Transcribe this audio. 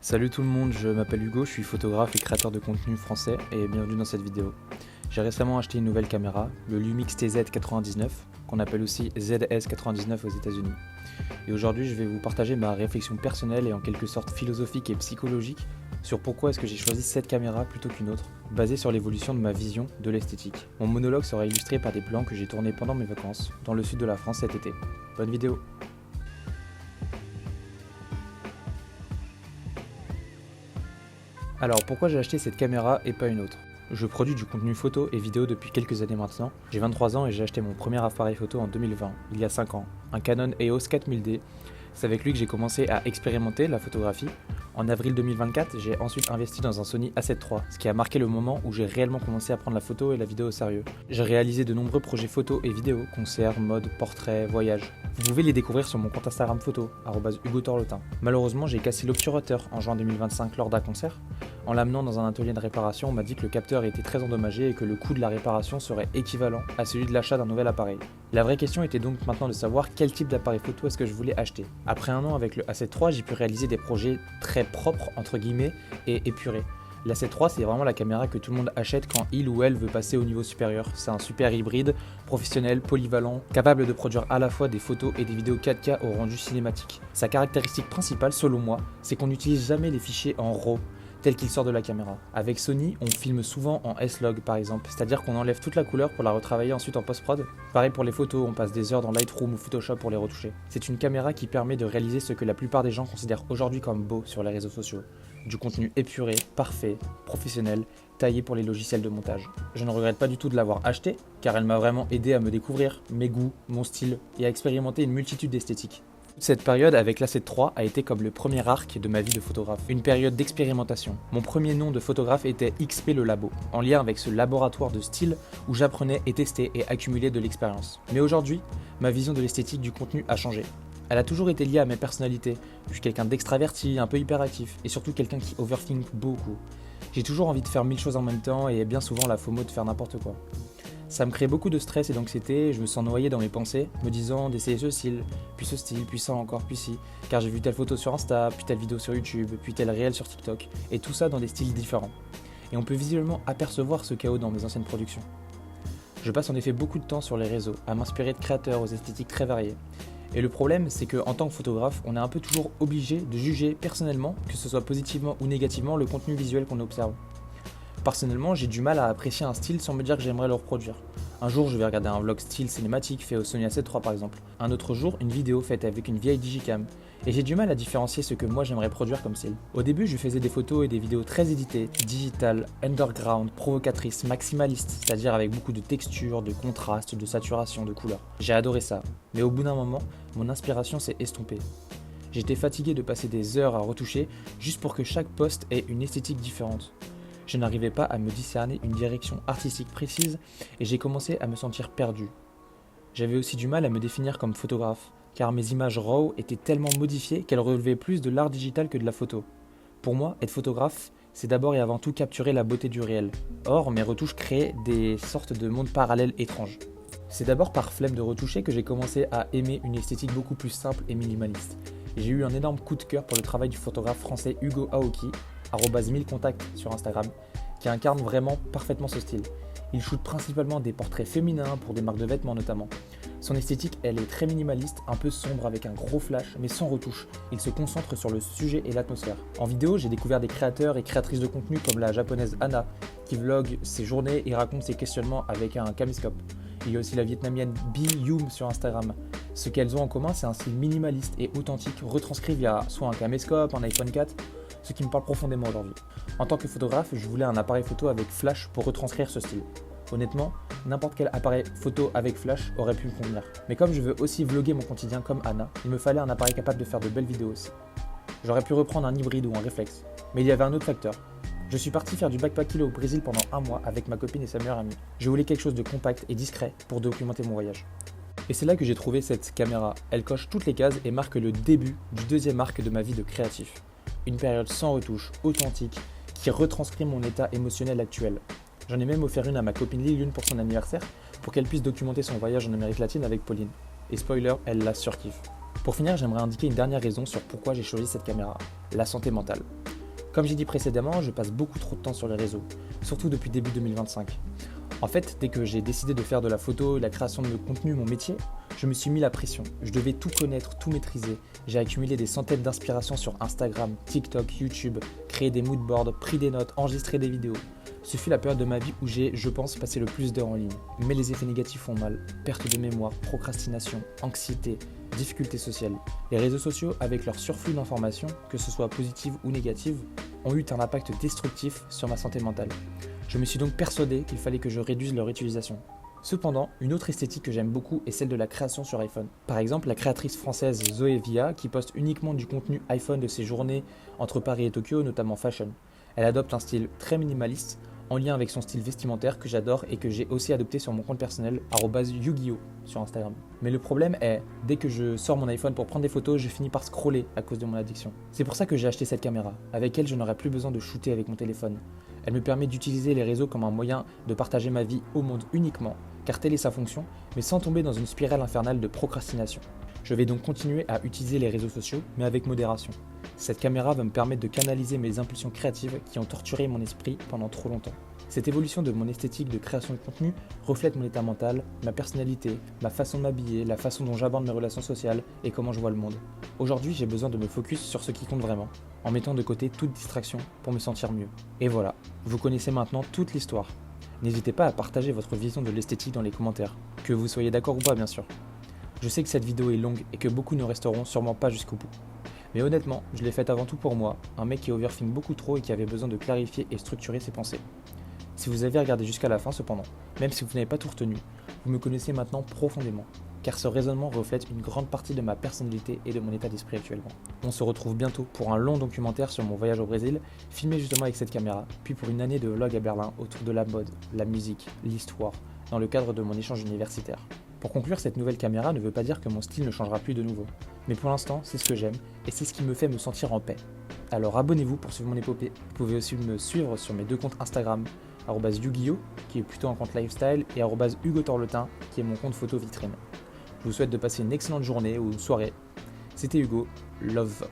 Salut tout le monde, je m'appelle Hugo, je suis photographe et créateur de contenu français et bienvenue dans cette vidéo. J'ai récemment acheté une nouvelle caméra, le Lumix TZ99, qu'on appelle aussi ZS99 aux États-Unis. Et aujourd'hui, je vais vous partager ma réflexion personnelle et en quelque sorte philosophique et psychologique sur pourquoi est-ce que j'ai choisi cette caméra plutôt qu'une autre, basée sur l'évolution de ma vision de l'esthétique. Mon monologue sera illustré par des plans que j'ai tournés pendant mes vacances dans le sud de la France cet été. Bonne vidéo! Alors pourquoi j'ai acheté cette caméra et pas une autre? Je produis du contenu photo et vidéo depuis quelques années maintenant. J'ai 23 ans et j'ai acheté mon premier appareil photo en 2020, il y a 5 ans, un Canon EOS 4000D. C'est avec lui que j'ai commencé à expérimenter la photographie. En avril 2024, j'ai ensuite investi dans un Sony A7 III, ce qui a marqué le moment où j'ai réellement commencé à prendre la photo et la vidéo au sérieux. J'ai réalisé de nombreux projets photo et vidéo, concerts, mode, portraits, voyages. Vous pouvez les découvrir sur mon compte Instagram photo, @hugotorletin. Malheureusement, j'ai cassé l'obturateur en juin 2025 lors d'un concert. En l'amenant dans un atelier de réparation, on m'a dit que le capteur était très endommagé et que le coût de la réparation serait équivalent à celui de l'achat d'un nouvel appareil. La vraie question était donc maintenant de savoir quel type d'appareil photo est-ce que je voulais acheter. Après un an avec le A7 III, j'ai pu réaliser des projets très propres entre guillemets et épurés. L'A7 III, c'est vraiment la caméra que tout le monde achète quand il ou elle veut passer au niveau supérieur. C'est un super hybride, professionnel, polyvalent, capable de produire à la fois des photos et des vidéos 4K au rendu cinématique. Sa caractéristique principale, selon moi, c'est qu'on n'utilise jamais les fichiers en RAW, tel qu'il sort de la caméra. Avec Sony, on filme souvent en S-Log par exemple, c'est-à-dire qu'on enlève toute la couleur pour la retravailler ensuite en post-prod. Pareil pour les photos, on passe des heures dans Lightroom ou Photoshop pour les retoucher. C'est une caméra qui permet de réaliser ce que la plupart des gens considèrent aujourd'hui comme beau sur les réseaux sociaux. Du contenu épuré, parfait, professionnel, taillé pour les logiciels de montage. Je ne regrette pas du tout de l'avoir acheté, car elle m'a vraiment aidé à me découvrir, mes goûts, mon style, et à expérimenter une multitude d'esthétiques. Toute cette période avec l'A7 III a été comme le premier arc de ma vie de photographe, une période d'expérimentation. Mon premier nom de photographe était XP Le Labo, en lien avec ce laboratoire de style où j'apprenais et testais et accumulais de l'expérience. Mais aujourd'hui, ma vision de l'esthétique du contenu a changé. Elle a toujours été liée à mes personnalités. Je suis quelqu'un d'extraverti, un peu hyperactif, et surtout quelqu'un qui overthink beaucoup. J'ai toujours envie de faire 1000 choses en même temps et bien souvent la FOMO de faire n'importe quoi. Ça me crée beaucoup de stress et d'anxiété, je me sens noyé dans mes pensées, me disant d'essayer ce style, puis ça encore, puis ci, car j'ai vu telle photo sur Insta, puis telle vidéo sur YouTube, puis tel réel sur TikTok, et tout ça dans des styles différents. Et on peut visuellement apercevoir ce chaos dans mes anciennes productions. Je passe en effet beaucoup de temps sur les réseaux, à m'inspirer de créateurs aux esthétiques très variées. Et le problème, c'est qu'en tant que photographe, on est un peu toujours obligé de juger personnellement, que ce soit positivement ou négativement, le contenu visuel qu'on observe. Personnellement, j'ai du mal à apprécier un style sans me dire que j'aimerais le reproduire. Un jour, je vais regarder un vlog style cinématique fait au Sony A7 III par exemple. Un autre jour, une vidéo faite avec une vieille digicam. Et j'ai du mal à différencier ce que moi j'aimerais produire comme style. Au début, je faisais des photos et des vidéos très éditées, digitales, underground, provocatrices, maximalistes, c'est-à-dire avec beaucoup de textures, de contrastes, de saturation, de couleurs. J'ai adoré ça. Mais au bout d'un moment, mon inspiration s'est estompée. J'étais fatigué de passer des heures à retoucher juste pour que chaque post ait une esthétique différente. Je n'arrivais pas à me discerner une direction artistique précise et j'ai commencé à me sentir perdu. J'avais aussi du mal à me définir comme photographe, car mes images RAW étaient tellement modifiées qu'elles relevaient plus de l'art digital que de la photo. Pour moi, être photographe, c'est d'abord et avant tout capturer la beauté du réel. Or, mes retouches créaient des sortes de mondes parallèles étranges. C'est d'abord par flemme de retoucher que j'ai commencé à aimer une esthétique beaucoup plus simple et minimaliste. J'ai eu un énorme coup de cœur pour le travail du photographe français Hugo Aoki, @1000contacts sur Instagram, qui incarne vraiment parfaitement ce style. Il shoot principalement des portraits féminins pour des marques de vêtements notamment. Son esthétique, elle est très minimaliste, un peu sombre avec un gros flash, mais sans retouche. Il se concentre sur le sujet et l'atmosphère. En vidéo, j'ai découvert des créateurs et créatrices de contenu comme la japonaise Anna, qui vlog ses journées et raconte ses questionnements avec un caméscope. Il y a aussi la vietnamienne Bi Youm sur Instagram. Ce qu'elles ont en commun, c'est un style minimaliste et authentique, retranscrit via soit un caméscope, un iPhone 4, ce qui me parle profondément aujourd'hui. En tant que photographe, je voulais un appareil photo avec flash pour retranscrire ce style. Honnêtement, n'importe quel appareil photo avec flash aurait pu me convenir. Mais comme je veux aussi vlogger mon quotidien comme Anna, il me fallait un appareil capable de faire de belles vidéos aussi. J'aurais pu reprendre un hybride ou un réflexe, mais il y avait un autre facteur. Je suis parti faire du backpacking au Brésil pendant un mois avec ma copine et sa meilleure amie. Je voulais quelque chose de compact et discret pour documenter mon voyage. Et c'est là que j'ai trouvé cette caméra. Elle coche toutes les cases et marque le début du deuxième arc de ma vie de créatif. Une période sans retouche, authentique, qui retranscrit mon état émotionnel actuel. J'en ai même offert une à ma copine Lilune pour son anniversaire, pour qu'elle puisse documenter son voyage en Amérique latine avec Pauline. Et spoiler, elle la surkiffe. Pour finir, j'aimerais indiquer une dernière raison sur pourquoi j'ai choisi cette caméra, la santé mentale. Comme j'ai dit précédemment, je passe beaucoup trop de temps sur les réseaux, surtout depuis début 2025. En fait, dès que j'ai décidé de faire de la photo et de la création de contenu mon métier, je me suis mis la pression. Je devais tout connaître, tout maîtriser. J'ai accumulé des centaines d'inspirations sur Instagram, TikTok, YouTube, créé des moodboards, pris des notes, enregistré des vidéos. Ce fut la période de ma vie où j'ai, je pense, passé le plus d'heures en ligne. Mais les effets négatifs font mal. Perte de mémoire, procrastination, anxiété, difficultés sociales. Les réseaux sociaux, avec leur surflux d'informations, que ce soit positives ou négatives, ont eu un impact destructif sur ma santé mentale. Je me suis donc persuadé qu'il fallait que je réduise leur utilisation. Cependant, une autre esthétique que j'aime beaucoup est celle de la création sur iPhone. Par exemple, la créatrice française Zoé Via qui poste uniquement du contenu iPhone de ses journées entre Paris et Tokyo, notamment fashion. Elle adopte un style très minimaliste, en lien avec son style vestimentaire que j'adore et que j'ai aussi adopté sur mon compte personnel @yugio sur Instagram. Mais le problème est, dès que je sors mon iPhone pour prendre des photos, je finis par scroller à cause de mon addiction. C'est pour ça que j'ai acheté cette caméra. Avec elle, je n'aurai plus besoin de shooter avec mon téléphone. Elle me permet d'utiliser les réseaux comme un moyen de partager ma vie au monde uniquement, car telle est sa fonction, mais sans tomber dans une spirale infernale de procrastination. Je vais donc continuer à utiliser les réseaux sociaux, mais avec modération. Cette caméra va me permettre de canaliser mes impulsions créatives qui ont torturé mon esprit pendant trop longtemps. Cette évolution de mon esthétique de création de contenu reflète mon état mental, ma personnalité, ma façon de m'habiller, la façon dont j'aborde mes relations sociales et comment je vois le monde. Aujourd'hui, j'ai besoin de me focus sur ce qui compte vraiment, en mettant de côté toute distraction pour me sentir mieux. Et voilà, vous connaissez maintenant toute l'histoire. N'hésitez pas à partager votre vision de l'esthétique dans les commentaires, que vous soyez d'accord ou pas bien sûr. Je sais que cette vidéo est longue et que beaucoup ne resteront sûrement pas jusqu'au bout. Mais honnêtement, je l'ai faite avant tout pour moi, un mec qui overthink beaucoup trop et qui avait besoin de clarifier et structurer ses pensées. Si vous avez regardé jusqu'à la fin cependant, même si vous n'avez pas tout retenu, vous me connaissez maintenant profondément, car ce raisonnement reflète une grande partie de ma personnalité et de mon état d'esprit actuellement. On se retrouve bientôt pour un long documentaire sur mon voyage au Brésil, filmé justement avec cette caméra, puis pour une année de vlog à Berlin autour de la mode, la musique, l'histoire, dans le cadre de mon échange universitaire. Pour conclure, cette nouvelle caméra ne veut pas dire que mon style ne changera plus de nouveau. Mais pour l'instant, c'est ce que j'aime et c'est ce qui me fait me sentir en paix. Alors abonnez-vous pour suivre mon épopée. Vous pouvez aussi me suivre sur mes deux comptes Instagram, @yugio, qui est plutôt un compte lifestyle, et @hugotorletin, qui est mon compte photo vitrine. Je vous souhaite de passer une excellente journée ou une soirée. C'était Hugo, love.